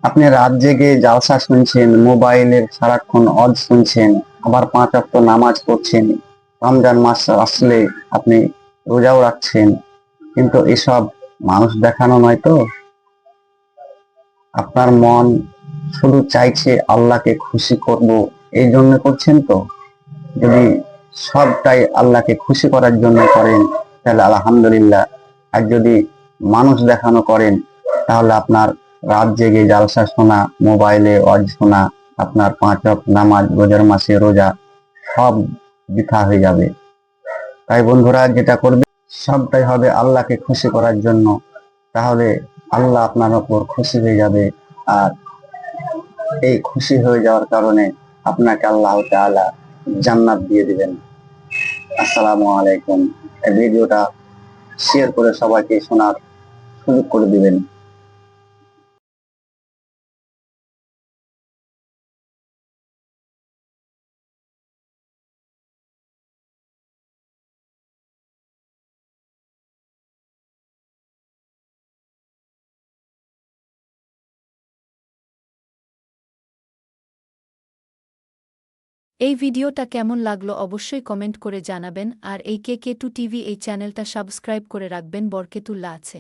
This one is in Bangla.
আপনি রাত জেগে জালসা শুনছেন, মোবাইলের সারাক্ষণ অজ শুনছেন, আবার 5 ওয়াক্ত নামাজ পড়ছেন, রমজান মাস আসলে আপনি রোজাও রাখছেন, কিন্তু এসব মানুষ দেখানো নয় তো। আপনার মন শুধু চাইছে আল্লাহকে খুশি করব, এই জন্য করছেন তো। যদি সবটাই আল্লাহকে খুশি করার জন্য করেন তাহলে আলহামদুলিল্লাহ। আর যদি মানুষ দেখানো করেন তাহলে আপনার রাত জেগে জালসা শোনা, মোবাইলে ওয়াজ শোনা, আপনার 5 ওয়াক্ত নামাজ, রোজার মাসে রোজা, সব বৃথা হয়ে যাবে। তাই বন্ধুরা, যেটা করবে সবটাই হবে আল্লাহকে খুশি করার জন্য। তাহলে আল্লাহ আপনার উপর খুশি হয়ে যাবে। আর এই খুশি হয়ে যাওয়ার কারণে আপনাকে আল্লাহ তাআলা জান্নাত দিয়ে দিবেন। আসসালামু আলাইকুম। এই ভিডিওটা শেয়ার করে সবাইকে শোনার সুযোগ করে দিবেন। এই ভিডিওটা কেমন লাগলো অবশ্যই কমেন্ট করে জানাবেন আর এই কে টু টিভি এই চ্যানেলটা সাবস্ক্রাইব করে রাখবেন। বরকতুল্লাহ আছে।